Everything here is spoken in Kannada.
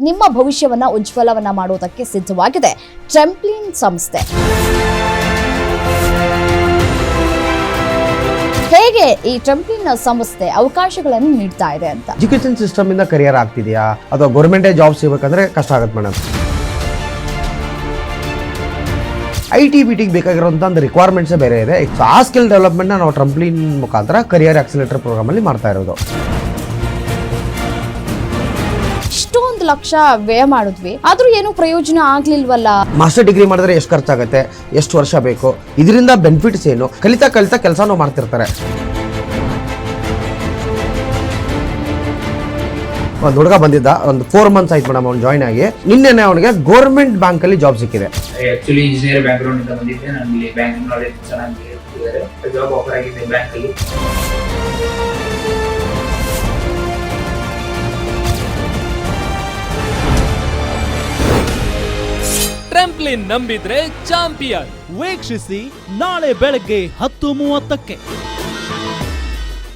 ನಿಮ್ಮ ಭವಿಷ್ಯವನ್ನ ಉಜ್ವಲವನ್ನ ಮಾಡುವುದಕ್ಕೆ ಸಿದ್ಧವಾಗಿದೆ ಟ್ರೆಂಪ್ಲಿನ್ ಸಂಸ್ಥೆ. ಹೇಗೆ ಈ ಟ್ರೆಂಪ್ಲಿನ್ ಸಂಸ್ಥೆ ಅವಕಾಶಗಳನ್ನು ನೀಡ್ತಾ ಇದೆ ಅಂತ. ಎಜುಕೇಶನ್ ಸಿಸ್ಟಮ್ ಇಂದ ಕರಿಯರ್ ಆಗ್ತಿದೆಯಾ ಅಥವಾ ಗೌರ್ಮೆಂಟೇ ಜಾಬ್ ಸಿಗಬೇಕಂದ್ರೆ ಕಷ್ಟ ಆಗುತ್ತೆ ಮೇಡಮ್. ITBT ಬೇಕಾಗಿರುವಂತ ಒಂದು ರಿಕ್ವೈರ್ಮೆಂಟ್ಸ್ ಬೇರೆ ಇದೆ. ಆ ಸ್ಕಿಲ್ ಡೆವಲಪ್ಮೆಂಟ್ ನಾವು ಟ್ರೆಂಪ್ಲಿನ್ ಮುಖಾಂತರ ಕರಿಯರ್ ಆಕ್ಸಿಲೇಟರ್ ಪ್ರೋಗ್ರಾಮ್ ಅಲ್ಲಿ ಮಾಡ್ತಾ ಇರೋದು. ಇಷ್ಟೊಂದು ಲಕ್ಷ ವ್ಯಯ ಮಾಡಿದ್ವಿ, ಆದ್ರೂ ಏನು ಪ್ರಯೋಜನ ಆಗ್ಲಿಲ್ವಲ್ಲ. ಮಾಸ್ಟರ್ ಡಿಗ್ರಿ ಮಾಡಿದ್ರೆ ಎಷ್ಟು ಖರ್ಚಾಗುತ್ತೆ, ಎಷ್ಟು ವರ್ಷ ಬೇಕು, ಇದರಿಂದ ಬೆನಿಫಿಟ್ಸ್ ಏನು, ಕಲಿತಾ ಕೆಲಸನೂ ಮಾಡ್ತಿರ್ತಾರೆ. ಒಂದು ಹುಡುಗ ಬಂದಿದ್ದ, ಒಂದು 4 months ಆಯ್ತು ಮೇಡಮ್ ಅವ್ನು ಜಾಯ್ನ್ ಆಗಿ. ನಿನ್ನೆ ಅವನಿಗೆ ಗೌರ್ಮೆಂಟ್ ಬ್ಯಾಂಕ್ ಅಲ್ಲಿ ಜಾಬ್ ಸಿಕ್ಕಿದೆ. ಆಕ್ಚುಲಿ ಇಂಜಿನಿಯರ್ ಬ್ಯಾಕ್ ಗ್ರೌಂಡ್ ಇಂದ ಬಂದಿದ್ದೆ. ನನಗೆ ಬ್ಯಾಂಕಿಂಗ್ ನಾಲೆಜ್ ಚೆನ್ನಾಗಿ ಇದ್ದಾರೆ. ಜಾಬ್ ಆಫರ್ ಆಗಿದೆ ಬ್ಯಾಂಕ್ ಅಲ್ಲಿ. ಟ್ರೆಂಪ್ಲಿನ್ ನಂಬಿದ್ರೆ ಚಾಂಪಿಯನ್. ವೀಕ್ಷಿಸಿ ನಾಳೆ ಬೆಳಗ್ಗೆ 10:30ಕ್ಕೆ.